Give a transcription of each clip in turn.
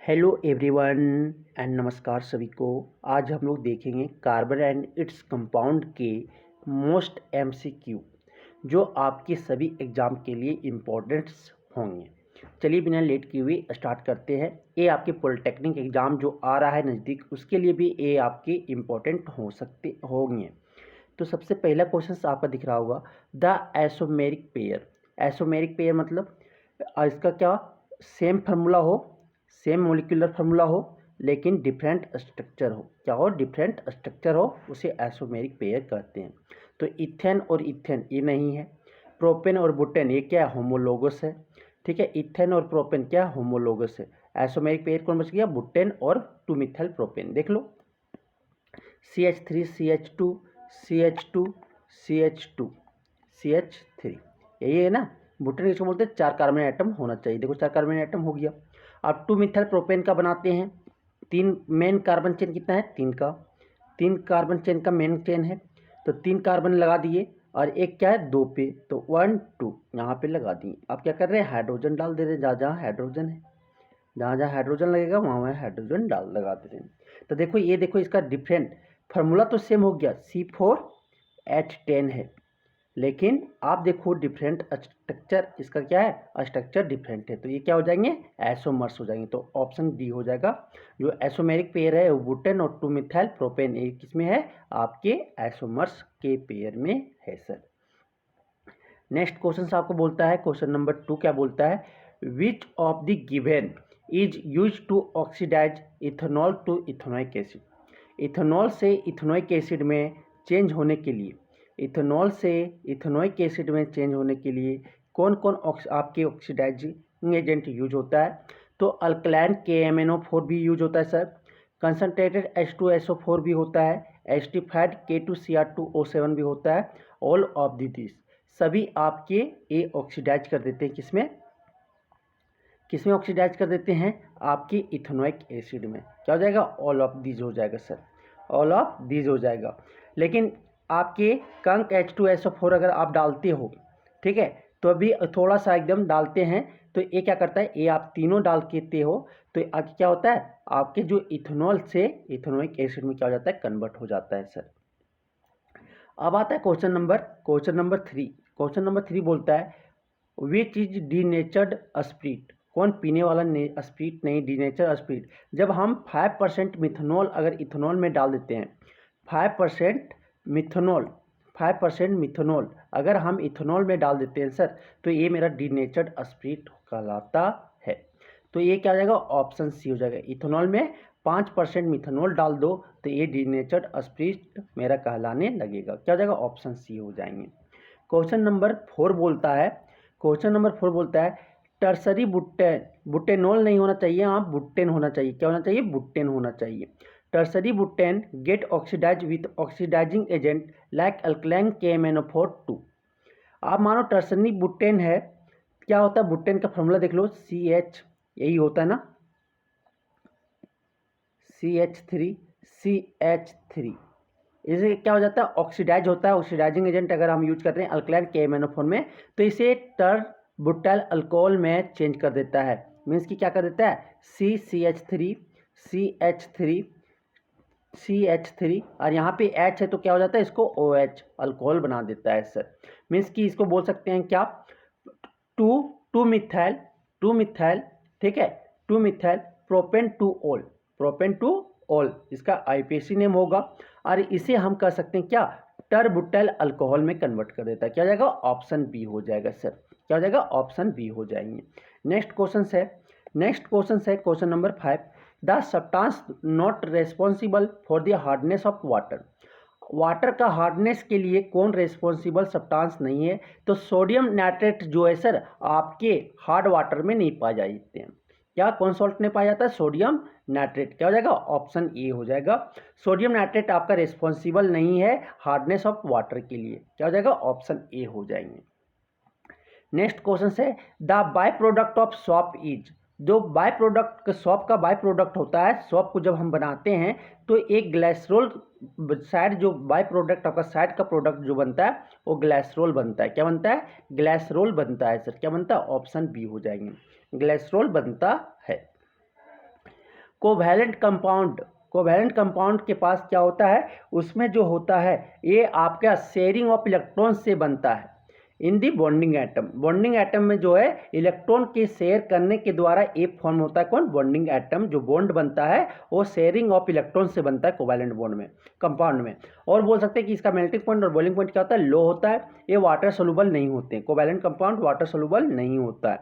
Hello everyone and नमस्कार सभी को। आज हम लोग देखेंगे कार्बन एंड इट्स कंपाउंड के मोस्ट एमसीक्यू जो आपके सभी एग्ज़ाम के लिए इम्पोर्टेंट्स होंगे। चलिए बिना लेट किए हुए स्टार्ट करते हैं। ये आपके पॉलिटेक्निक एग्ज़ाम जो आ रहा है नज़दीक, उसके लिए भी ये आपके इम्पोर्टेंट हो सकते होंगे। तो सबसे पहला क्वेश्चन आपका दिख रहा होगा, the isomeric pair. Isomeric pair मतलब इसका क्या सेम फार्मूला हो, सेम मोलिकुलर फार्मूला हो, लेकिन डिफरेंट स्ट्रक्चर हो। क्या हो? डिफरेंट स्ट्रक्चर हो, उसे आइसोमेरिक पेयर कहते हैं। तो इथेन और इथेन ये नहीं है। प्रोपेन और बुटेन ये क्या है? होमोलोगस है। ठीक है, इथेन और प्रोपेन क्या होमोलोगस है। आइसोमेरिक पेयर कौन बच गया? बुटेन और 2 मिथाइल प्रोपेन। देख लो, CH3 CH2 CH2 CH2 CH3 यही है ना। बुटेन इसको बोलते हैं 4 कार्बन एटम होना चाहिए। देखो 4 कार्बन एटम हो गया। अब 2 मिथाइल प्रोपेन का बनाते हैं। 3 मेन कार्बन चेन कितना है? 3 का। 3 कार्बन चेन का मेन चेन है, तो 3 कार्बन लगा दिए और एक क्या है? 2 पे, तो 1 2 यहाँ पे लगा दिए। अब क्या कर रहे हैं? हाइड्रोजन डाल दे रहे हैं। जहाँ जहाँ हाइड्रोजन है, जहाँ जहाँ हाइड्रोजन लगेगा वहाँ वहाँ हाइड्रोजन लगा दे रहे हैं। तो देखो ये देखो, इसका डिफरेंट फार्मूला तो सेम हो गया, C4H10 है, लेकिन आप देखो डिफरेंट स्ट्रक्चर इसका क्या है? स्ट्रक्चर डिफरेंट है, तो ये क्या हो जाएंगे? एसोमर्स हो जाएंगे। तो ऑप्शन डी हो जाएगा। जो एसोमेरिक पेयर है वो बुटेन और 2 मिथाइल प्रोपेन, ये किसमें है? आपके एसोमर्स के पेयर में है सर। नेक्स्ट क्वेश्चन आपको बोलता है, क्वेश्चन नंबर 2 क्या बोलता है? Which of the given is used to oxidise ethanol to ethanoic acid. Ethanol से इथेनोइक एसिड में चेंज होने के लिए, इथेनॉल से इथेनोइक एसिड में चेंज होने के लिए कौन कौन आपके ऑक्सीडाइजिंग एजेंट यूज होता है? तो अल्कलाइन KMnO4 भी यूज होता है सर। कंसनट्रेटेड H2SO4 भी होता है। एस्टिफाइड K2Cr2O7 भी होता है। ऑल ऑफ दिस सभी आपके ये ऑक्सीडाइज कर देते हैं किसमें? किसमें ऑक्सीडाइज कर देते हैं? आपकी इथेनोइक एसिड में। क्या हो जाएगा? ऑल ऑफ दीज हो जाएगा सर, ऑल ऑफ दीज हो जाएगा। लेकिन आपके कंक H2SO4 अगर आप डालते हो, ठीक है, तो अभी थोड़ा सा एकदम डालते हैं, तो ये क्या करता है? ये आप तीनों डाल के हो, तो आगे क्या होता है? आपके जो इथेनॉल से इथेनोइक एसिड में क्या हो जाता है? कन्वर्ट हो जाता है सर। अब आता है क्वेश्चन नंबर 3। क्वेश्चन नंबर 3 बोलता है, विच इज डीनेचर्ड स्प्रिट। कौन पीने वाला स्प्रिट नहीं, डीनेचर स्प्रिट। जब हम 5% मिथेनॉल अगर इथेनॉल में डाल देते हैं, 5% मिथेनॉल, 5% मिथेनॉल अगर हम इथेनॉल में डाल देते हैं सर, तो ये मेरा डीनेचर्ड स्प्रिट कहलाता है। तो ये क्या हो जाएगा? ऑप्शन सी हो जाएगा। इथेनॉल में 5% मिथेनॉल डाल दो तो ये डीनेचर्ड स्प्रिट मेरा कहलाने लगेगा। क्या हो जाएगा? ऑप्शन सी हो जाएंगे। क्वेश्चन नंबर 4 बोलता है, क्वेश्चन नंबर 4 बोलता है, टर्सरी बुटेन, बुटेनॉल नहीं होना चाहिए, आप बुटेन होना चाहिए। क्या होना चाहिए? बुटेन होना चाहिए। Tertiary butane get oxidise with oxidising agent like alkaline KMnO4 2। आप मानो टर्सरी बुटेन है, क्या होता है? बुटेन का फॉर्मूला देख लो, CH यही होता है ना, CH3 इसे क्या हो जाता है? ऑक्सीडाइज होता है। ऑक्सीडाइजिंग एजेंट अगर हम यूज कर रहे हैं अल्कलाइन KMnO4 में, तो इसे टर बुटाइल अल्कोहल में चेंज कर देता है। मीन्स कि क्या कर देता है? CH3 और यहाँ पे H है तो क्या हो जाता है? इसको OH अल्कोहल बना देता है सर। मीन्स कि इसको बोल सकते हैं क्या? टू मिथाइल, ठीक है, 2 मिथाइल प्रोपेन टू ऑल इसका IPAC नेम होगा। और इसे हम कह सकते हैं क्या? टरबुटाइल अल्कोहल में कन्वर्ट कर देता है। क्या हो जाएगा? ऑप्शन बी हो जाएगा सर। क्या हो जाएगा? ऑप्शन बी हो जाएंगे। नेक्स्ट क्वेश्चन है question number 5, the substance not responsible for the hardness of water. Water का हार्डनेस के लिए कौन रेस्पॉन्सिबल सब्सटेंस नहीं है? तो सोडियम नाइट्रेट जो है सर, आपके हार्ड वाटर में नहीं पाए जाते हैं। क्या कौन सॉल्ट नहीं पाया जाता है? Sodium nitrate. क्या हो जाएगा? ऑप्शन ए हो जाएगा। सोडियम नाइट्रेट आपका रेस्पॉन्सिबल नहीं है हार्डनेस ऑफ वाटर के लिए। क्या हो जाएगा? ऑप्शन ए हो जाएंगे। नेक्स्ट क्वेश्चन है, the by product of shop is. जो बाय प्रोडक्ट सॉप का बाय प्रोडक्ट होता है, सॉप को जब हम बनाते हैं तो एक ग्लाइसरोल साइड, जो बाय प्रोडक्ट आपका साइड का प्रोडक्ट जो बनता है वो ग्लाइसरोल बनता है। क्या बनता है? ग्लाइसरोल बनता है सर। क्या बनता है? ऑप्शन बी हो जाएंगे, ग्लाइसरोल बनता है। कोवैलेंट कंपाउंड के पास क्या होता है, उसमें जो होता है ये आपका शेयरिंग ऑफ इलेक्ट्रॉन से बनता है। इन दी बॉन्डिंग एटम में जो है इलेक्ट्रॉन के शेयर करने के द्वारा एक फॉर्म होता है कौन, बॉन्डिंग एटम। जो बॉन्ड बनता है वो शेयरिंग ऑफ इलेक्ट्रॉन से बनता है कोवैलेंट बॉन्ड में, कंपाउंड में। और बोल सकते हैं कि इसका मेल्टिंग पॉइंट और बॉइलिंग पॉइंट क्या होता है, लो होता है। ये वाटर सोल्यूबल नहीं होते, कोवैलेंट कंपाउंड वाटर सोल्यूबल नहीं होता है,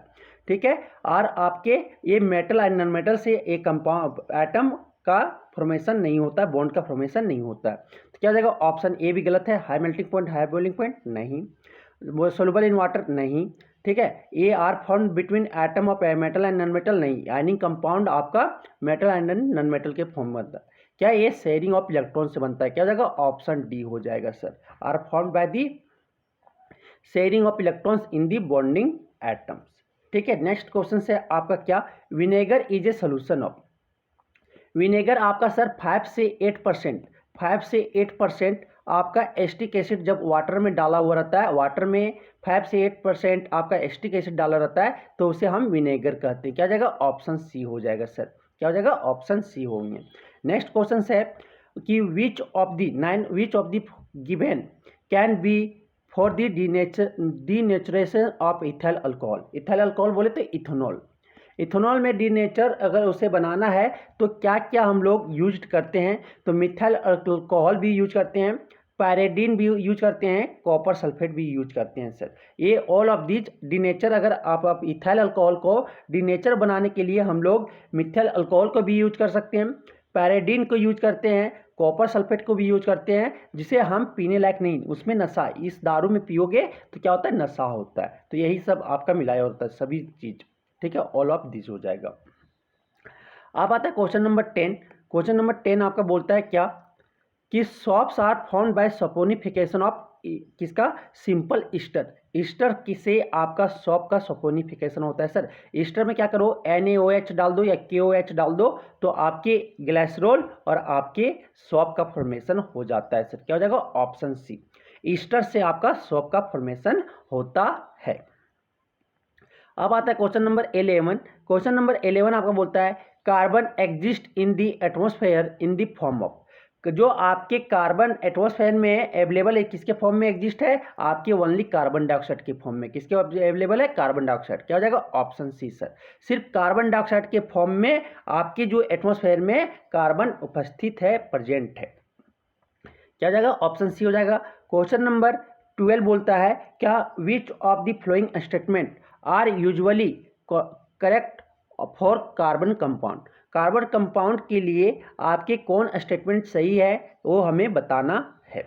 ठीक है। और आपके ये मेटल एंड नॉन मेटल से एक कंपाउंड एटम का फॉर्मेशन नहीं होता है, बॉन्ड का फॉर्मेशन नहीं होता है। तो क्या हो जाएगा, ऑप्शन ए भी गलत है। High melting point high boiling point नहीं, वो सोल्यूबल इन वाटर नहीं, ठीक है। A R form between atom of metal and non metal नहीं, आयनिंग कंपाउंड आपका मेटल एंड नॉन मेटल के फॉर्म बनता है। क्या ये शेयरिंग ऑफ इलेक्ट्रॉन से बनता है, क्या हो जाएगा, ऑप्शन डी हो जाएगा sir. Are form by the sharing of electrons in the bonding atoms, ठीक है। नेक्स्ट क्वेश्चन से आपका क्या, vinegar is a solution of, vinegar आपका सर 5 से 8% आपका एस्टिक एसिड जब वाटर में डाला हुआ रहता है, वाटर में 5 से 8% आपका एस्टिक एसिड डाला रहता है, तो उसे हम विनेगर कहते हैं। क्या हो जाएगा, ऑप्शन सी हो जाएगा सर। क्या हो जाएगा, ऑप्शन सी होंगे। नेक्स्ट क्वेश्चन है कि विच of the given can be for the denaturation of ethyl alcohol. Ethyl alcohol बोले तो इथेनॉल, इथेनॉल में डीनेचर अगर उसे बनाना है तो क्या क्या हम लोग यूज करते हैं, तो मिथाइल अल्कोहल भी यूज करते हैं, पैरेडीन भी यूज करते हैं, कॉपर सल्फेट भी यूज करते हैं सर। ये ऑल ऑफ दीज डीनेचर, अगर आप इथाइल अल्कोहल को डीनेचर बनाने के लिए हम लोग मिथाइल अल्कोहल को भी यूज कर सकते हैं, पैरेडीन को यूज करते हैं, कॉपर सल्फेट को भी यूज करते हैं, जिसे हम पीने लायक नहीं, उसमें नशा, इस दारू में पियोगे तो क्या होता है, नशा होता है। तो यही सब आपका मिलाया होता है सभी चीज़, ठीक है। ऑल ऑफ दिस हो जाएगा। अब आता है क्वेश्चन नंबर 10। क्वेश्चन नंबर 10 आपका बोलता है क्या, कि soaps are found by saponification of किसका, सिंपल ईस्टर। ईस्टर किसे आपका सॉप का सपोनिफिकेशन होता है सर। ईस्टर में क्या करो, NaOH डाल दो या KOH डाल दो, तो आपके ग्लाइसरॉल और आपके सॉप का फॉर्मेशन हो जाता है सर। क्या हो जाएगा, ऑप्शन सी। ईस्टर से आपका सॉप का फॉर्मेशन होता है। अब आता है क्वेश्चन नंबर 11। क्वेश्चन नंबर 11 आपका बोलता है carbon exist in the atmosphere in the form of, जो आपके कार्बन एटमॉस्फेयर में अवेलेबल है, किसके फॉर्म में एग्जिस्ट है, आपके ओनली कार्बन डाइऑक्साइड के फॉर्म में। किसके अवेलेबल है, कार्बन डाइऑक्साइड। क्या हो जाएगा, ऑप्शन सी सर। सिर्फ कार्बन डाइऑक्साइड के फॉर्म में आपके जो एटमॉस्फेयर में कार्बन उपस्थित है, प्रेजेंट है। क्या हो जाएगा, ऑप्शन सी हो जाएगा। क्वेश्चन नंबर 12 बोलता है क्या, which of the following statement are usually correct for carbon compound. Carbon compound के लिए आपके कौन स्टेटमेंट सही है वो हमें बताना है।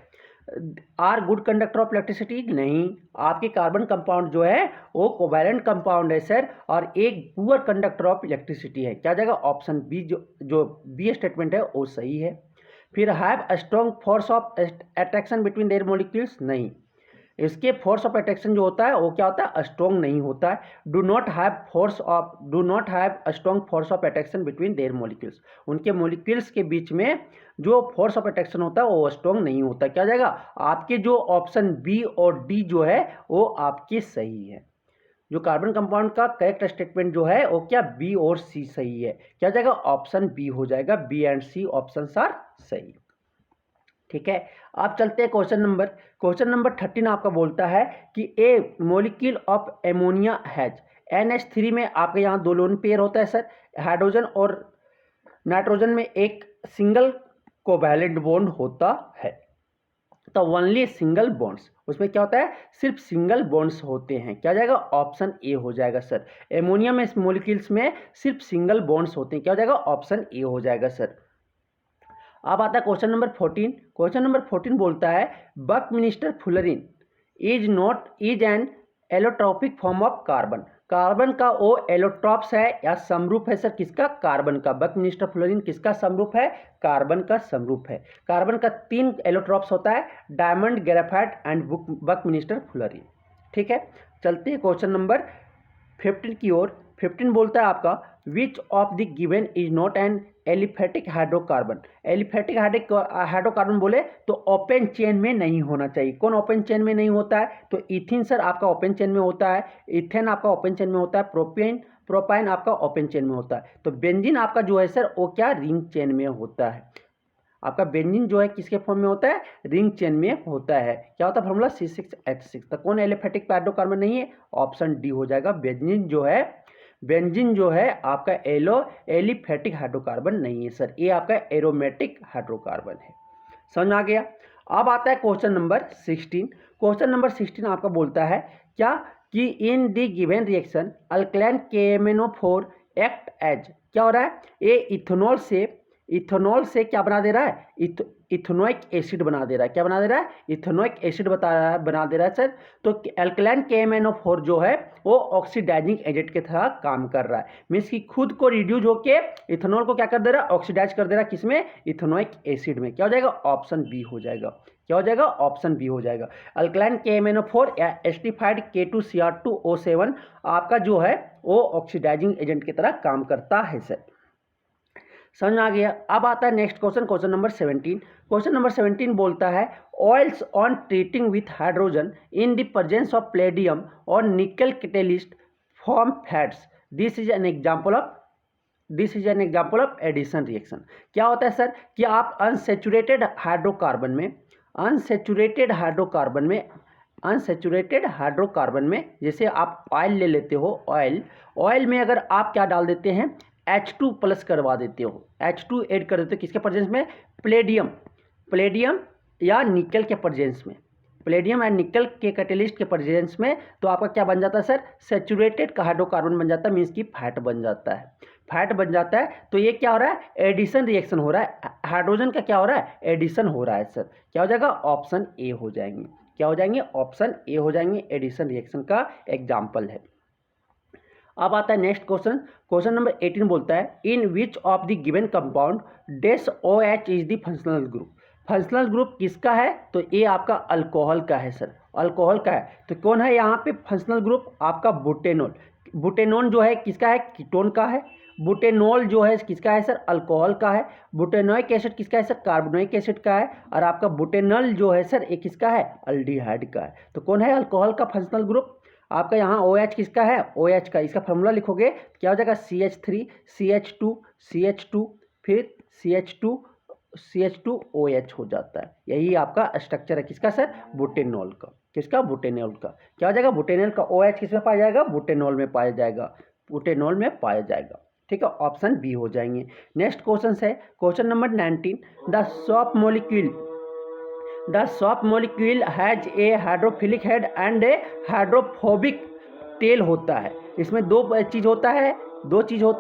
Are good conductor of electricity, नहीं, आपके कार्बन कंपाउंड जो है वो कोवैलेंट कंपाउंड है सर, और एक पुअर कंडक्टर ऑफ इलेक्ट्रिसिटी है। क्या जाएगा, ऑप्शन बी, जो बी स्टेटमेंट है वो सही है। फिर have strong force of attraction between their molecules, नहीं, इसके फोर्स ऑफ अट्रैक्शन जो होता है वो क्या होता है, स्ट्रॉन्ग नहीं होता है। Do not have strong force of attraction between their molecules, उनके मॉलिक्यूल्स के बीच में जो फोर्स ऑफ अट्रैक्शन होता है वो स्ट्रॉन्ग नहीं होता। क्या जाएगा, आपके जो ऑप्शन बी और डी जो है वो आपके सही है। जो कार्बन कंपाउंड का करेक्ट स्टेटमेंट जो है वो क्या, बी और सी सही है। क्या जाएगा, ऑप्शन बी हो जाएगा। B and C option are सही, ठीक है। आप चलते हैं क्वेश्चन नंबर 13 आपका बोलता है कि a molecule of ammonia has, NH3 में आपके यहाँ दो लोन पेयर होता है सर, हाइड्रोजन और नाइट्रोजन में एक सिंगल कोवैलेंट बॉन्ड होता है। तो ओनली सिंगल बॉन्ड्स, उसमें क्या होता है, सिर्फ सिंगल बॉन्ड्स होते हैं। क्या जाएगा, ऑप्शन ए हो जाएगा सर। एमोनिया में मॉलिक्यूल्स में सिर्फ सिंगल बॉन्ड्स होते हैं। क्या हो जाएगा, ऑप्शन ए हो जाएगा सर। अब आता है क्वेश्चन नंबर 14। क्वेश्चन नंबर 14 बोलता है buckminster fullerene is an allotropic form of carbon. Carbon का वो एलोट्रॉप्स है या समरूप है सर, किसका, कार्बन का। बकमिनिस्टर फुलरिन किसका समरूप है, कार्बन का समरूप है। कार्बन का 3 एलोट्रॉप्स होता है, डायमंड, ग्रेफाइट एंड बकमिनिस्टर फुलरिन, ठीक है। चलते हैं क्वेश्चन नंबर 15 की ओर। 15 बोलता है आपका विच of the given is not an aliphatic hydrocarbon. Aliphatic hydrocarbon बोले तो ओपन चेन में नहीं होना चाहिए। कौन ओपन चेन में नहीं होता है? तो इथिन सर आपका ओपन चेन में होता है, इथेन आपका ओपन चेन में होता है, प्रोपाइन आपका ओपन चेन में होता है। तो बेंजीन आपका जो है सर वो क्या रिंग चेन में होता है। आपका बेंजीन जो है किसके फॉर्म में होता है? रिंग चेन में होता है। क्या होता है फॉर्मूला? C6H6। तो कौन एलिफेटिक हाइड्रोकार्बन नहीं है? ऑप्शन डी हो जाएगा। बेंजीन जो है आपका एलिफेटिक हाइड्रोकार्बन नहीं है सर, ये आपका एरोमेटिक हाइड्रोकार्बन है। समझ आ गया। अब आता है क्वेश्चन नंबर 16। क्वेश्चन नंबर 16 आपका बोलता है क्या कि in the given reaction alkaline KMnO4 act as, क्या हो रहा है? ये इथेनॉल से क्या बना दे रहा है? इथेनोइक एसिड बना दे रहा है। क्या बना दे रहा है? इथेनोइक एसिड बना दे रहा है सर। तो अल्कलाइन KMnO4 जो है वो ऑक्सीडाइजिंग एजेंट के तरह काम कर रहा है। मीन्स कि खुद को रिड्यूस होके इथेनॉल को क्या कर दे रहा है? ऑक्सीडाइज कर दे रहा है। किसमें? इथेनोइक एसिड में। क्या हो जाएगा? ऑप्शन बी हो जाएगा। क्या हो जाएगा? ऑप्शन बी हो जाएगा। अल्कलाइन KMnO4 या एस्टिफाइड K2Cr2O7 आपका जो है वो ऑक्सीडाइजिंग एजेंट की तरह काम करता है सर। समझ आ गया। अब आता है next question, question number 17। Question number 17 बोलता है oils on treating with hydrogen in the presence of palladium और nickel catalyst form fats. This is an example of addition reaction. क्या होता है सर कि आप अनसैचुरेटेड हाइड्रोकार्बन में जैसे आप ऑयल ले लेते हो, ऑयल में अगर आप क्या डाल देते हैं? H2 प्लस करवा देते हो, H2 ऐड कर देते हो। किसके प्रेजेंस में? प्लेडियम या निकल के प्रेजेंस में, प्लेडियम एंड निकल के कैटेलिस्ट के प्रेजेंस में। तो आपका क्या बन जाता है सर? सैचुरेटेड हाइड्रोकार्बन बन जाता है। मीन्स की फैट बन जाता है। तो ये क्या हो रहा है? एडिशन रिएक्शन हो रहा है। हाइड्रोजन का क्या हो रहा है? एडिशन हो रहा है सर। क्या हो जाएगा? ऑप्शन ए हो जाएंगे। क्या हो जाएंगे? ऑप्शन ए हो जाएंगे। एडिशन रिएक्शन का एग्जाम्पल है। अब आता है नेक्स्ट क्वेश्चन, क्वेश्चन नंबर 18 बोलता है in which of the given compound dash OH is the functional group. Functional group किसका है? तो ये आपका अल्कोहल का है सर, अल्कोहल का है। तो कौन है यहाँ पे फंक्शनल ग्रुप? आपका बुटेनॉल। बुटेनॉल जो है किसका है? कीटोन का है। बुटेनॉल जो है किसका है सर? अल्कोहल का है। बुटेनोइक एसिड किसका है सर? कार्बोनिक एसिड का है। और आपका बुटेनॉल जो है सर ये किसका है? अल्डिहाइड का है। तो कौन है अल्कोहल का फंक्शनल ग्रुप? आपका यहाँ OH किसका है? OH का। इसका फॉर्मूला लिखोगे क्या हो जाएगा? CH3 CH2 फिर CH2 OH हो जाता है। यही आपका स्ट्रक्चर है किसका सर? बुटेनॉल का। किसका? बुटेनॉल का। क्या हो जाएगा? बुटेनॉल का OH किसमें पाया जाएगा? बुटेनॉल में पाया जाएगा। ठीक है, ऑप्शन बी हो जाएंगे। नेक्स्ट क्वेश्चन है question number 19। The soft molecule has a hydrophilic head and A hydrophobic tell होता है। इसमें दो चीज़ होता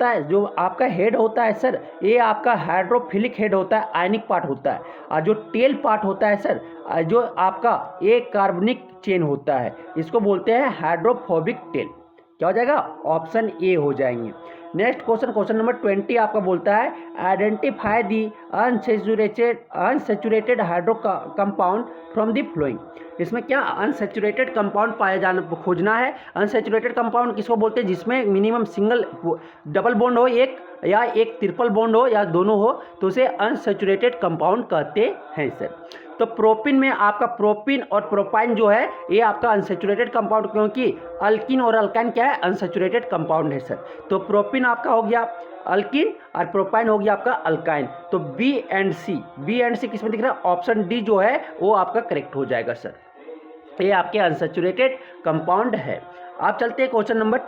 है। जो आपका हेड होता है सर ये आपका हाइड्रोफिलिक हेड होता है, आयनिक पार्ट होता है। और जो टेल पार्ट होता है सर जो आपका एक कार्बनिक चेन होता है, इसको बोलते हैं हाइड्रोफोबिक टेल। क्या हो जाएगा? ऑप्शन ए हो जाएंगे। नेक्स्ट क्वेश्चन नंबर 20 आपका बोलता है identify the unsaturated hydro compound from the flowing. इसमें क्या अनसेचुरेटेड कंपाउंड खोजना है। अनसेचुरेटेड कंपाउंड किसको बोलते हैं? जिसमें मिनिमम सिंगल डबल बॉन्ड हो एक, या एक ट्रिपल बॉन्ड हो, या दोनों हो, तो उसे अनसेचुरेटेड कंपाउंड कहते हैं सर। तो प्रोपिन में आपका प्रोपिन और प्रोपाइन जो है ये आपका अनसेचुरेटेड कंपाउंड, क्योंकि अल्किन और अल्काइन क्या है? अनसेचुरेटेड कंपाउंड है सर। तो प्रोपिन आपका हो गया अल्किन और प्रोपाइन हो गया आपका अल्काइन। तो बी एंड सी किसमें दिख रहा है? ऑप्शन डी जो है वो आपका करेक्ट हो जाएगा सर। ये आपके अनसेचुरेटेड कंपाउंड है। आप चलते हैं क्वेश्चन नंबर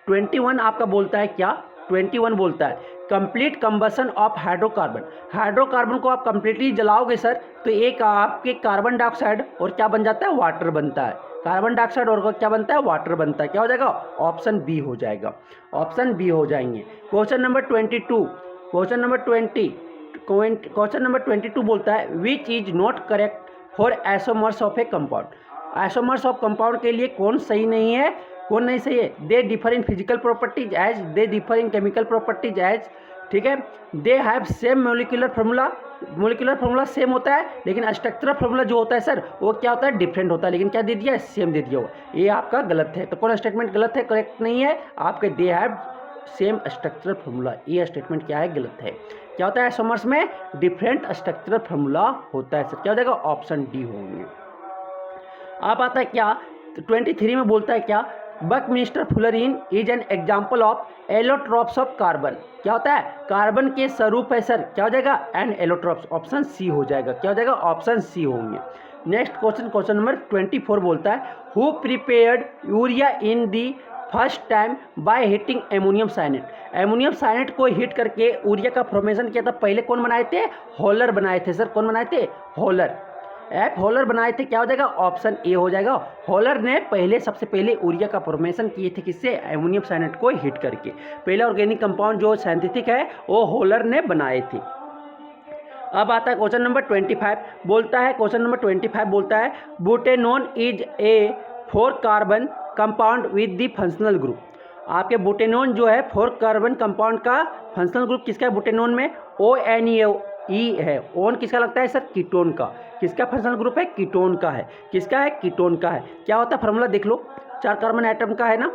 21 आपका बोलता है क्या? 21 बोलता है कंप्लीट कंबसन ऑफ हाइड्रोकार्बन को आप कंप्लीटली जलाओगे सर तो एक आपके कार्बन डाइऑक्साइड और क्या बन जाता है? वाटर बनता है। कार्बन डाइऑक्साइड और क्या बनता है? वाटर बनता है। क्या हो जाएगा? ऑप्शन बी हो जाएगा। ऑप्शन बी हो जाएंगे। क्वेश्चन नंबर 22 बोलता है which is not correct for isomers of a compound. Isomers of compound के लिए कौन सही नहीं है? They differ in physical properties as, they differ in chemical properties as, ठीक है, they have same molecular formula, molecular formula same होता है, लेकिन स्ट्रक्चरल फार्मूला जो होता है सर वो क्या होता है, डिफरेंट होता है। लेकिन क्या दे दिया है, सेम दे दिया हुआ। ये आपका गलत है। तो कौन स्टेटमेंट गलत है, करेक्ट नहीं है आपके, दे हैव सेम स्ट्रक्चरल फार्मूला, ये स्टेटमेंट क्या है, गलत है। क्या होता है आइसोमर्स में, डिफरेंट स्ट्रक्चरल फार्मूला होता है सर। क्या हो जाएगा, ऑप्शन डी होंगे। अब आता है क्या, 23 में बोलता है क्या, buckminster fullerene is an example of allotropes of carbon. क्या होता है, कार्बन के स्वरूप है सर। क्या हो जाएगा, एन एलोट्रॉप्स, ऑप्शन सी हो जाएगा। क्या हो जाएगा, ऑप्शन सी होंगे। नेक्स्ट क्वेश्चन, क्वेश्चन नंबर 24 बोलता है, who prepared urea in the first time by heating ammonium cyanate. Ammonium cyanate को हीट करके यूरिया का फॉर्मेशन किया था। पहले कौन बनाए थे, हॉलर बनाए थे सर। कौन बनाए थे, हॉलर, एफ हॉलर बनाए थे। क्या हो जाएगा, ऑप्शन ए हो जाएगा। हॉलर ने सबसे पहले यूरिया का फॉर्मेशन किए थे, किससे, एमोनियम साइनेट को हीट करके। पहला ऑर्गेनिक कंपाउंड जो सिंथेटिक है वो हॉलर ने बनाए थे। अब आता है क्वेश्चन नंबर 25 बोलता है, क्वेश्चन नंबर 25 बोलता है, butanone is a 4 carbon compound with the functional group. आपके बुटेनोन जो है 4 कार्बन कंपाउंड का फंक्शनल ग्रुप किसका है, बुटेनोन में ONE है। ओन किसका लगता है सर, कीटोन का। किसका फंक्शनल ग्रुप है, कीटोन का है। किसका है, कीटोन का है। क्या होता है फार्मूला देख लो, 4 कार्बन एटम का है ना,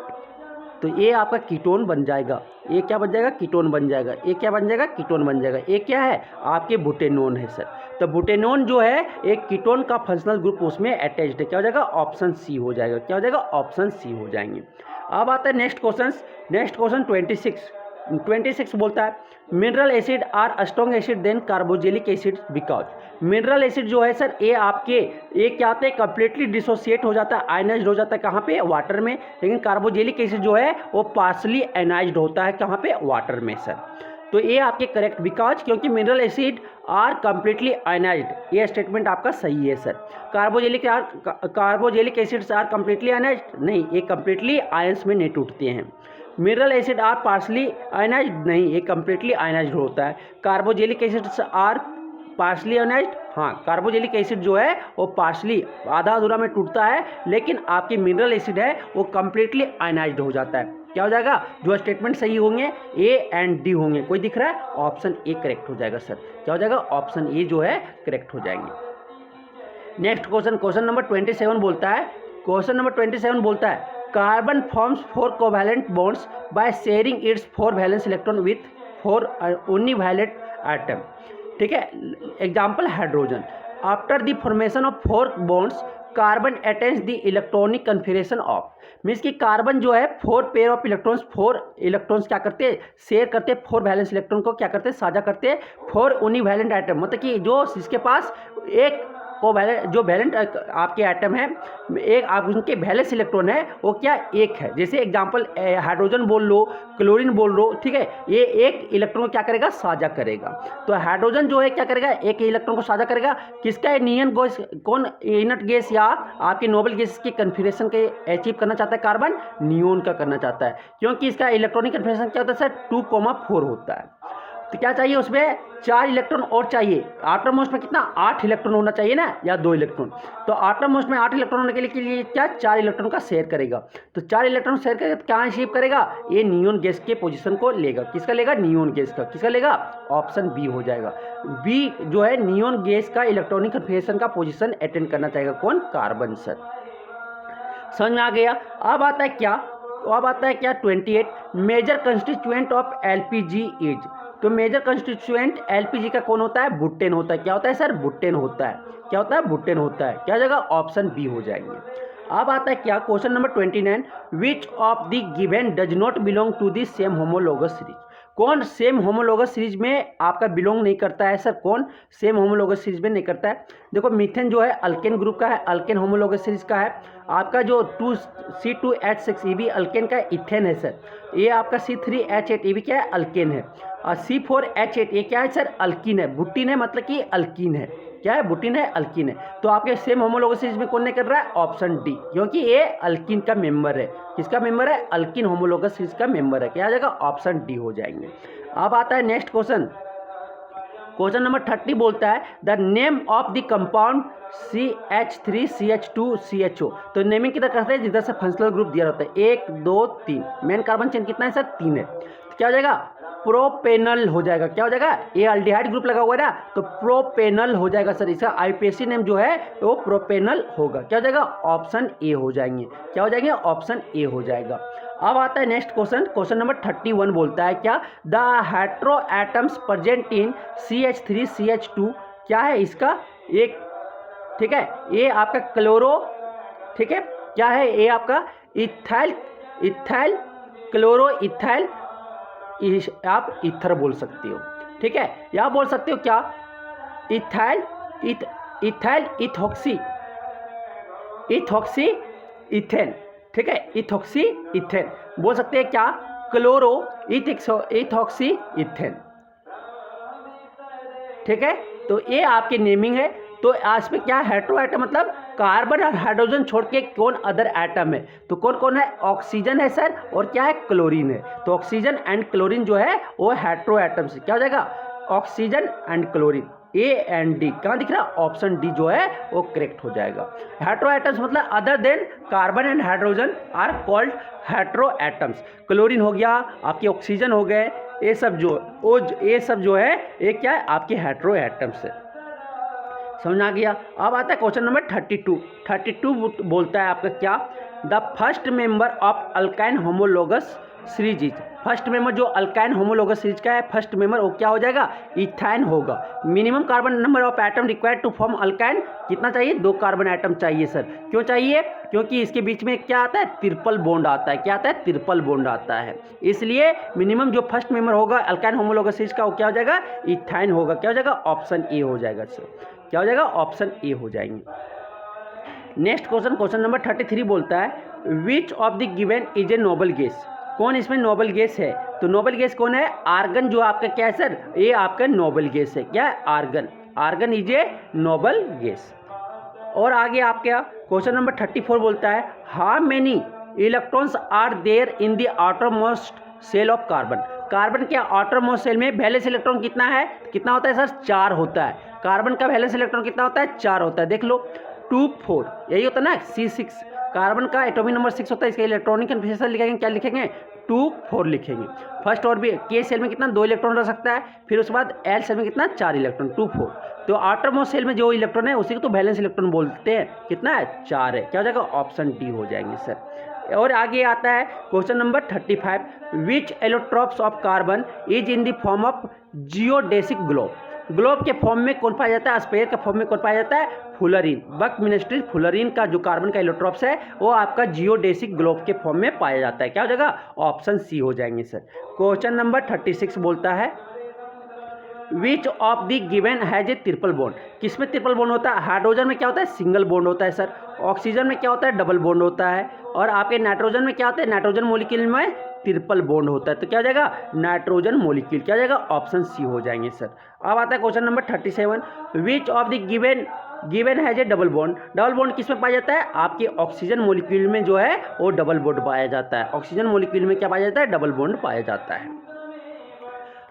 तो ये आपका कीटोन बन जाएगा। ये क्या बन जाएगा, कीटोन बन जाएगा। ये क्या बन जाएगा, कीटोन बन जाएगा। ये क्या है, आपके बुटेनोन है सर। तो बुटेनोन जो है एक कीटोन का फंक्शनल ग्रुप उसमें अटैच्ड है। क्या हो जाएगा, ऑप्शन सी हो जाएगा। क्या हो जाएगा, ऑप्शन सी हो जाएंगे। अब आता है नेक्स्ट क्वेश्चन, नेक्स्ट क्वेश्चन 26 बोलता है, mineral acid are strong acid than carboxylic acid because. Mineral acid जो है सर ये आपके, ये क्या होता है, कम्प्लीटली डिसोसिएट हो जाता है, आयनाइज्ड हो जाता है। कहाँ पे, वाटर में। लेकिन कार्बोजेलिक एसिड जो है वो पार्शली आयनाइज्ड होता है। कहाँ पे, वाटर में सर। तो ये आपके करेक्ट, बिकॉज क्योंकि mineral acid are completely ionised, ये स्टेटमेंट आपका सही है sir. Carboxylic acids are completely ionised, नहीं, ये कम्प्लीटली आयंस में नहीं टूटते हैं। Mineral acid are partially ionised, नहीं, ये कम्प्लीटली आयनाइज्ड होता है। Carboxylic acids are partially ionised, हाँ, कार्बोजेलिक एसिड जो है वो पार्शली, आधा अधूरा में टूटता है, लेकिन आपकी मिनरल एसिड है वो कम्प्लीटली आयनाइज्ड हो जाता है। क्या हो जाएगा, जो स्टेटमेंट सही होंगे ए एंड डी होंगे। कोई दिख रहा है, ऑप्शन ए करेक्ट हो जाएगा सर। क्या हो जाएगा, ऑप्शन ए जो है करेक्ट हो जाएंगे। नेक्स्ट क्वेश्चन, क्वेश्चन नंबर 27 बोलता है, क्वेश्चन नंबर 27 बोलता है, carbon forms 4 covalent bonds by sharing its 4 valence electron with 4 univalent atom. ठीक है, example hydrogen. After the formation of 4 bonds carbon attains the electronic configuration of. Means कि carbon जो है 4 pair of electrons, 4 electrons क्या करते हैं, share करते हैं 4 वैलेंस इलेक्ट्रॉन को, क्या करते हैं, साझा करते हैं 4 यूनिवैलेंट एटम। मतलब कि जो जिसके पास एक को वैलेंट, जो वैलेंट आपके एटम है, एक आप उनके वैलेंस इलेक्ट्रॉन है वो क्या, एक है। जैसे एग्जांपल हाइड्रोजन बोल लो, क्लोरीन बोल लो, ठीक है, ये एक इलेक्ट्रॉन को क्या करेगा, साझा करेगा। तो हाइड्रोजन जो है क्या करेगा, एक इलेक्ट्रॉन को साझा करेगा। किसका, नियन गैस, कौन इनर्ट गैस या आपकी नोबल गैस की कन्फिगरेशन के अचीव करना चाहता है, कार्बन नियोन का करना चाहता है, क्योंकि इसका इलेक्ट्रॉनिक कन्फिगरेशन क्या होता है सर, 2,4 होता है। तो क्या चाहिए उसमें, 4 इलेक्ट्रॉन और चाहिए। आटम मोस्ट में कितना, 8 इलेक्ट्रॉन होना चाहिए ना, या 2 इलेक्ट्रॉन। तो आटम मोस्ट में 8 इलेक्ट्रॉन होने के लिए क्या, 4 इलेक्ट्रॉन का शेयर करेगा। तो 4 इलेक्ट्रॉन शेयर करके क्या अचीव करेगा, ये नियोन गैस के पोजीशन को लेगा। किसका लेगा, नियोन गैस का। किसका लेगा, ऑप्शन बी हो जाएगा। बी जो है नियोन गैस का इलेक्ट्रॉनिक कन्फिगरेशन का पोजीशन अटेंड करना चाहेगा, कौन, कार्बन सर। समझ में आ गया। अब आता है क्या, 28 major constituent of LPG is. तो मेजर कंस्टिट्यूएंट एलपीजी का कौन होता है, बुटेन होता है। क्या होता है सर, बुटेन होता है। क्या होता है, बुटेन होता है। क्या जगह, ऑप्शन बी हो जाएंगे। अब आता है क्या, question number 29, which of the given does not belong to the same homologous series. कौन सेम होमोलोगस सीरीज में आपका बिलोंग नहीं करता है सर, कौन सेम होमोलोगस सीरीज में नहीं करता है। देखो मीथेन जो है अल्केन ग्रुप का है, अल्केन होमोलोगस सीरीज का है। आपका जो C2H6 ये भी अल्केन का इथेन है सर। ये आपका C3H8 ये भी क्या है, अल्केन है। और C4H8 ये क्या है सर, अल्कीन है। बुटीन है, मतलब कि अल्कीन है। क्या है, बुटीन है, अल्कीन है। तो आपके सेम होमोलोगस सीरीज में कौन नहीं कर रहा है, ऑप्शन डी, क्योंकि ये अल्कीन का मेंबर है। किसका मेंबर है, अल्कीन होमोलोगस सीरीज का मेंबर है। क्या आ जाएगा, ऑप्शन डी हो जाएंगे। अब आता है नेक्स्ट क्वेश्चन, क्वेश्चन नंबर 30 बोलता है, the name of the compound CH3CH2CHO। तो नेमिंग किधर करते हैं, जिधर से फंक्शनल ग्रुप दिया रहता है, 1 2 3। मेन कार्बन चेन कितना है सर, 3 है। तो क्या हो जाएगा, प्रोपेनल हो जाएगा। क्या हो जाएगा, ये अल्डिहाइड ग्रुप लगा हुआ है ना, तो प्रोपेनल हो जाएगा सर। इसका आईयूपीएसी नेम जो है वो प्रोपेनल होगा। क्या हो जाएगा, ऑप्शन ए हो जाएंगे। क्या हो जाएंगे, ऑप्शन ए हो जाएगा। अब आता है नेक्स्ट क्वेश्चन, क्वेश्चन नंबर 31 बोलता है क्या, the hetero atoms present in CH3 CH2 क्या है इसका एक, ठीक है, ये आपका क्लोरो, ठीक है, क्या है ये आपका इथाइल क्लोरो इथाइल, आप ईथर बोल सकते हो, ठीक है, या बोल सकते हो क्या इथाइल इथॉक्सी इथेन, ठीक है, इथॉक्सी इथेन बोल सकते हैं क्या, क्लोरो इथॉक्सी इथेन, ठीक है। तो ये आपकी नेमिंग है। तो आज में क्या, हेट्रो एटम मतलब कार्बन और हाइड्रोजन छोड़ के कौन अदर एटम है, तो कौन कौन है, ऑक्सीजन है सर, और क्या है, क्लोरीन है। तो ऑक्सीजन एंड क्लोरीन जो है वो हेट्रो एटम से क्या हो जाएगा, oxygen and chlorine, A and D कहाँ दिख रहा है, ऑप्शन डी जो है वो करेक्ट हो जाएगा। हेट्रो एटम्स मतलब other than carbon and hydrogen are called hetero atoms. Chlorine हो गया, आपके ऑक्सीजन हो गए, ये सब जो है ये क्या है, आपके हेट्रो एटम्स है। समझ आ गया। अब आता है क्वेश्चन नंबर 32 बोलता है आपका क्या, the first member of alkyne homologous series is, first member जो अल्काइन होमोलोगस सीरीज का है फर्स्ट मेंबर वो क्या हो जाएगा, इथाइन होगा। Minimum carbon number of atom required to form alkyne कितना चाहिए, 2 कार्बन एटम चाहिए सर। क्यों चाहिए, क्योंकि इसके बीच में क्या आता है, ट्रिपल बॉन्ड आता है। क्या आता है, ट्रिपल बॉन्ड आता है, इसलिए मिनिमम जो फर्स्ट मेंबर होगा अल्काइन होमोलोगस सीरीज का वो क्या हो जाएगा, इथाइन होगा। क्या हो जाएगा, ऑप्शन ए हो जाएगा सर। क्या हो जाएगा, ऑप्शन ए हो जाएंगे। नेक्स्ट क्वेश्चन, क्वेश्चन नंबर 33 बोलता है which of the given is a noble gas, कौन इसमें नोबल गैस है, तो नोबल गैस कौन है, आर्गन जो आपका क्या है सर, ये आपका नोबल गैस है। क्या है, argon is a noble gas. और आगे आप क्या, क्वेश्चन नंबर 34 बोलता है how many electrons are there in the outermost shell of carbon, carbon के आउटरमोस्ट सेल में वैलेंस इलेक्ट्रॉन कितना है, कितना होता है सर, 4 होता है। कार्बन का वैलेंस इलेक्ट्रॉन कितना होता है, 4 होता है। देख लो 2 4 यही होता है ना, C6 कार्बन का एटॉमिक नंबर 6 होता है। इसका इलेक्ट्रॉनिक कन्फिगरेशन लिखेंगे, क्या लिखेंगे, 2 4 लिखेंगे। फर्स्ट और भी के सेल में कितना, 2 इलेक्ट्रॉन रह सकता है, फिर उसके बाद एल सेल में कितना, 4 इलेक्ट्रॉन, 2 4। तो आउटरमोस्ट सेल में जो इलेक्ट्रॉन है उसी को तो वैलेंस इलेक्ट्रॉन बोलते हैं। कितना है, 4 है। क्या हो जाएगा, ऑप्शन डी हो जाएंगे सर। और आगे आता है question number 35 which allotropes of carbon is in the form of geodesic globe, globe के फॉर्म में कौन पाया जाता है, स्पेयर के फॉर्म में कौन पाया जाता है, फुलरीन। बकमिस्ट्री फुलरीन का जो कार्बन का एलोट्रॉप्स है वो आपका जियोडेसिक ग्लोब के फॉर्म में पाया जाता है। क्या हो जाएगा, ऑप्शन सी हो जाएंगे सर। क्वेश्चन नंबर 36 बोलता है which of the given has a triple bond, किसमें ट्रिपल बॉन्ड होता है, हाइड्रोजन में क्या होता है, सिंगल बॉन्ड होता है सर। ऑक्सीजन में क्या होता है, डबल बॉन्ड होता है। और आपके नाइट्रोजन में क्या होता है, नाइट्रोजन मॉलिक्यूल में ट्रिपल बॉन्ड होता है। तो क्या हो जाएगा, नाइट्रोजन मॉलिक्यूल। क्या हो जाएगा, ऑप्शन सी हो जाएंगे सर। अब आता है question number 37 which of the given has A double bond, double bond किसमें पाया जाता है, आपके ऑक्सीजन मॉलिक्यूल में जो है वो डबल बॉन्ड पाया जाता है। ऑक्सीजन मॉलिक्यूल में क्या पाया जाता है, डबल बॉन्ड पाया जाता है।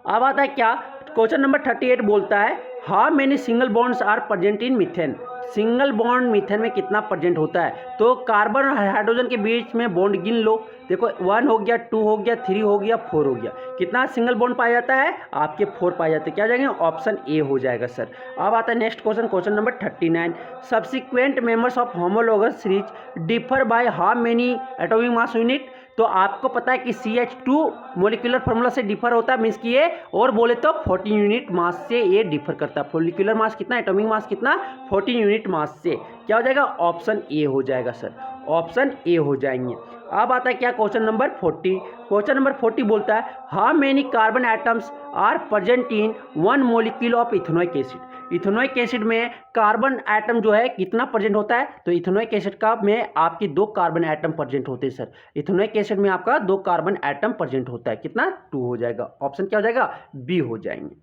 अब आता है क्या, क्वेश्चन नंबर 38 बोलता है how many single bonds are present in methane, single bond methane में कितना प्रेजेंट होता है। तो कार्बन और हाइड्रोजन के बीच में बॉन्ड गिन लो, देखो 1 हो गया, 2 हो गया, 3 हो गया, 4 हो गया। कितना सिंगल बॉन्ड पाया जाता है, आपके 4 पाए जाते हैं। क्या जाएंगे, ऑप्शन ए हो जाएगा सर। अब आता है next question, question number 39 subsequent members of homologous series differ by how many atomic mass unit. तो आपको पता है कि CH2 मोलिकुलर फार्मूला से डिफर होता है, मीन्स कि ये और बोले तो 14 यूनिट मास से ये डिफर करता है। मोलिकुलर मास कितना, एटॉमिक मास कितना, 14 यूनिट मास से। क्या हो जाएगा, ऑप्शन ए हो जाएगा सर। ऑप्शन ए हो जाएंगे। अब आता है क्या, क्वेश्चन नंबर 40, क्वेश्चन नंबर 40 बोलता है how many carbon atoms are present in 1 molecule of ethanoic acid. Ethanoic acid में कार्बन एटम जो है कितना प्रेजेंट होता है, तो इथेनोइक एसिड का में आपकी 2 कार्बन एटम प्रेजेंट होते हैं सर। इथेनोइक एसिड में आपका 2 कार्बन एटम प्रेजेंट होता है। कितना, 2 हो जाएगा। ऑप्शन क्या हो जाएगा, बी हो जाएंगे।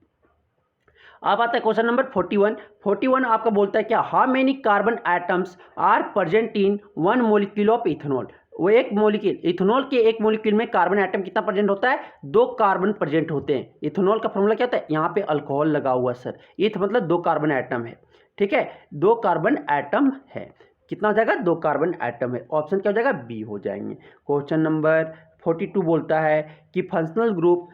अब आता है क्वेश्चन नंबर 41 आपका बोलता है क्या how many carbon atoms are present in 1 molecule of ethanol. वो एक मोलिक्यूल, इथेनॉल के एक मोलिक्यूल में कार्बन एटम कितना प्रेजेंट होता है, 2 कार्बन प्रेजेंट होते हैं। इथेनॉल का फॉर्मूला क्या होता है, यहाँ पे अल्कोहल लगा हुआ सर, इथ मतलब 2 कार्बन एटम है। ठीक है, 2 कार्बन एटम है। कितना हो जाएगा, 2 कार्बन एटम है। ऑप्शन क्या हो जाएगा, बी हो जाएंगे। क्वेश्चन नंबर 42 बोलता है कि functional group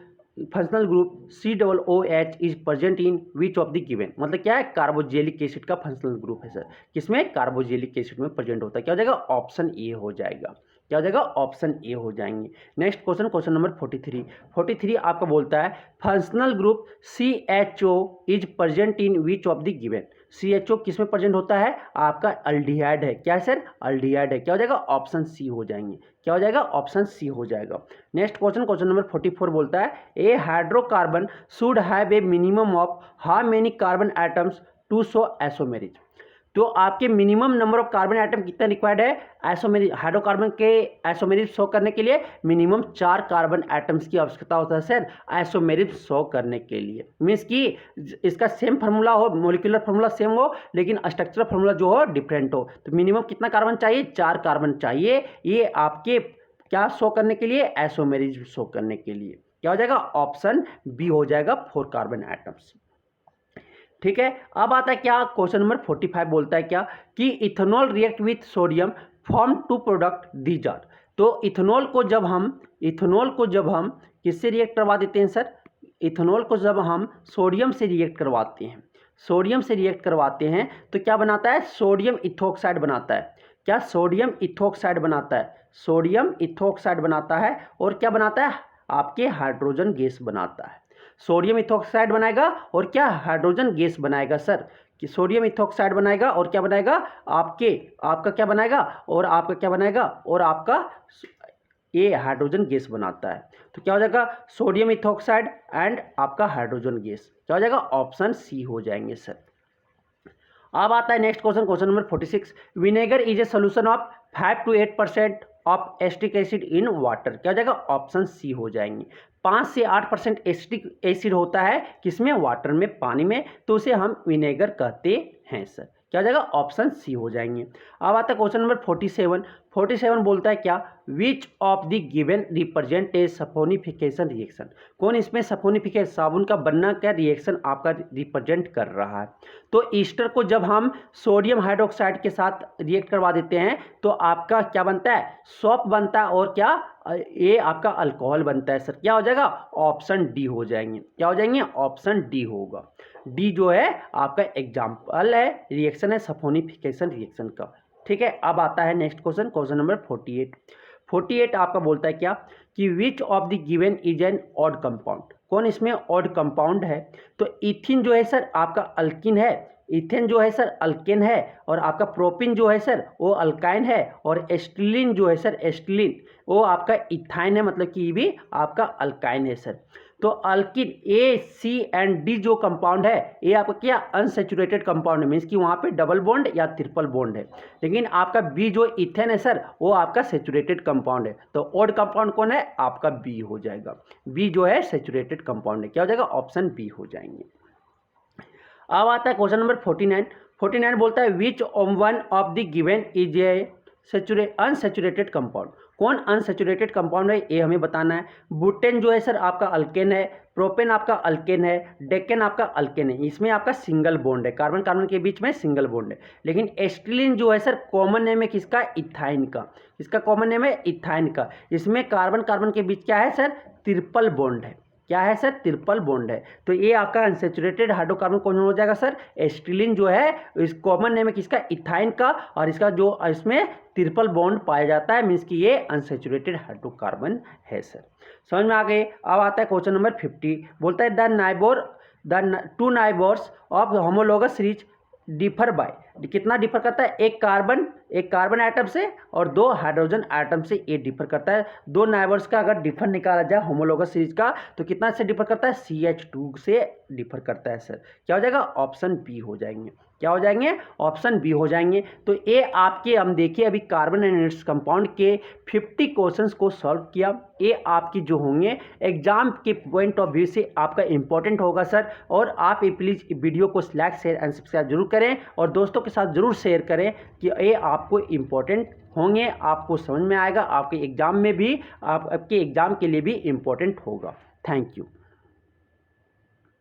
functional group COOH is present in which of the given, मतलब क्या है, कार्बोजेलिक एसिड का फंक्शनल ग्रुप है सर, किसमें, कार्बोजेलिक एसिड में प्रेजेंट होता है। क्या हो जाएगा, ऑप्शन ए हो जाएगा। क्या हो जाएगा, ऑप्शन ए हो जाएंगे। नेक्स्ट क्वेश्चन, क्वेश्चन नंबर 43 आपका बोलता है functional group CHO is present in which of the given. CHO किस में प्रेजेंट होता है, आपका अल्डिहाइड है। क्या है सर, अल्डिहाइड है। क्या हो जाएगा, ऑप्शन सी हो जाएंगे। क्या हो जाएगा, ऑप्शन सी हो जाएगा। नेक्स्ट क्वेश्चन, क्वेश्चन नंबर 44 बोलता है a hydrocarbon should have a minimum of how many carbon atoms to show isomerism. तो आपके minimum number of carbon item कितना रिक्वायर्ड है, आइसोमेरिज, हाइड्रोकार्बन के आइसोमेरिज शो करने के लिए मिनिमम 4 कार्बन आइटम्स की आवश्यकता होता है सर, आइसोमेरिज शो करने के लिए। मीन्स कि इसका सेम फार्मूला हो, मोलिकुलर फार्मूला सेम हो, लेकिन स्ट्रक्चरल फार्मूला जो हो डिफरेंट हो। तो मिनिमम कितना कार्बन चाहिए, 4 कार्बन चाहिए, ये आपके क्या शो करने के लिए, आइसोमेरिज शो करने के लिए। क्या हो जाएगा, ऑप्शन बी हो जाएगा, 4 कार्बन आइटम्स। ठीक है, अब आता है क्या, क्वेश्चन नंबर 45 बोलता है क्या कि ethanol react with sodium form 2 product these are. तो इथेनॉल को जब हम किससे रिएक्ट करवा देते हैं सर, इथेनॉल को जब हम सोडियम से रिएक्ट करवाते हैं, तो क्या बनाता है, सोडियम इथोक्साइड बनाता है। क्या, सोडियम इथोक्साइड बनाता है, सोडियम इथोक्साइड बनाता है, और क्या बनाता है, आपके हाइड्रोजन गैस बनाता है। सोडियम इथोक्साइड बनाएगा और क्या, हाइड्रोजन गैस बनाएगा सर, कि सोडियम इथोक्साइड बनाएगा और क्या बनाएगा, आपका क्या बनाएगा, और आपका क्या बनाएगा, और आपका ये हाइड्रोजन गैस बनाता है। तो क्या हो जाएगा, सोडियम इथोक्साइड एंड आपका हाइड्रोजन गैस। क्या हो जाएगा, ऑप्शन सी हो जाएंगे सर। अब आता है next question, question number 46 vinegar is a solution of 5 to 8% of acetic acid in water. क्या हो जाएगा, ऑप्शन सी हो जाएंगे। 5 से 8% एसिटिक एसिड होता है किसमें, वाटर में, पानी में, तो उसे हम विनेगर कहते हैं सर। क्या हो जाएगा, ऑप्शन सी हो जाएंगे। अब आता है क्वेश्चन नंबर 47 बोलता है क्या, which of the given represent a saponification reaction. कौन इसमें सफोनिफिकेशन, साबुन का बनना का रिएक्शन आपका रिप्रेजेंट कर रहा है। तो ईस्टर को जब हम सोडियम हाइड्रोक्साइड के साथ रिएक्ट करवा देते हैं तो आपका क्या बनता है, सोप बनता है, और क्या, ये आपका अल्कोहल बनता है सर। क्या हो जाएगा, ऑप्शन डी हो जाएंगे। क्या हो जाएंगे, ऑप्शन डी होगा। डी जो है आपका एग्जाम्पल है, रिएक्शन है सफोनिफिकेशन रिएक्शन का। ठीक है, अब आता है नेक्स्ट क्वेश्चन, क्वेश्चन नंबर 48 आपका बोलता है क्या कि विच of the given is an odd compound. कौन इसमें ऑड कंपाउंड है, तो इथिन जो है सर आपका अल्किन है, इथेन जो है सर अल्केन है, और आपका प्रोपिन जो है सर वो अल्काइन है, और एस्टिलीन जो है सर, एस्टिलीन वो आपका इथाइन है, मतलब कि ये भी आपका अल्काइन है सर। तो alkyne A, C and D जो कंपाउंड है ये आपका क्या, अनसेचुरेटेड कंपाउंड है, मीन्स कि वहाँ पे डबल बॉन्ड या ट्रिपल बॉन्ड है। लेकिन आपका बी जो इथेन है सर वो आपका सेचुरेटेड कंपाउंड है। तो ऑड कंपाउंड कौन है, आपका बी हो जाएगा। बी जो है सेचुरेटेड कंपाउंड है। क्या हो जाएगा, ऑप्शन बी हो जाएंगे। अब आता है क्वेश्चन नंबर 49 बोलता है which one of the given is a unsaturated compound. कौन अनसेचुरेटेड कंपाउंड है ये हमें बताना है। बुटेन जो है सर आपका अल्केन है, प्रोपेन आपका अल्केन है, डेकेन आपका अल्केन है, इसमें आपका सिंगल बॉन्ड है, कार्बन कार्बन के बीच में सिंगल बॉन्ड है। लेकिन एस्टिलीन जो है सर कॉमन नेम है किसका, इथाइन का, इसका कॉमन नेम है इथाइन का। इसमें कार्बन कार्बन के बीच क्या है सर, ट्रिपल बॉन्ड है। क्या है सर, ट्रिपल बॉन्ड है। तो ये आपका अनसेचुरेटेड हाइड्रोकार्बन कौन हो जाएगा सर, एस्टिलीन जो है इस कॉमन नेम है किसका, इथाइन का, और इसका जो इसमें ट्रिपल बॉन्ड पाया जाता है, मीन्स कि ये अनसेचुरेटेड हाइड्रोकार्बन है सर। समझ में आ गए। अब आता है क्वेश्चन नंबर 50 बोलता है the two neighbours of homologous series differ by, कितना डिफर करता है, एक कार्बन आइटम से और 2 हाइड्रोजन आइटम से ये डिफर करता है। 2 नाइबर्स का अगर डिफर निकाला जाए होमोलोगस सीरीज का तो कितना से डिफर करता है, CH2 से डिफर करता है सर। क्या हो जाएगा, ऑप्शन बी हो जाएंगे। क्या हो जाएंगे, ऑप्शन बी हो जाएंगे। तो ये आपके हम देखिए अभी कार्बन एंड इट्स कंपाउंड के 50 क्वेश्चंस को सॉल्व किया। ये आपकी जो होंगे एग्जाम के पॉइंट ऑफ व्यू से आपका इंपॉर्टेंट होगा सर। और आप ये प्लीज़ वीडियो को लाइक शेयर एंड सब्सक्राइब जरूर करें और दोस्तों के साथ जरूर शेयर करें कि ये आपको इम्पोर्टेंट होंगे, आपको समझ में आएगा, आपके एग्जाम में भी आपके एग्जाम के लिए भी इम्पोर्टेंट होगा। Thank you.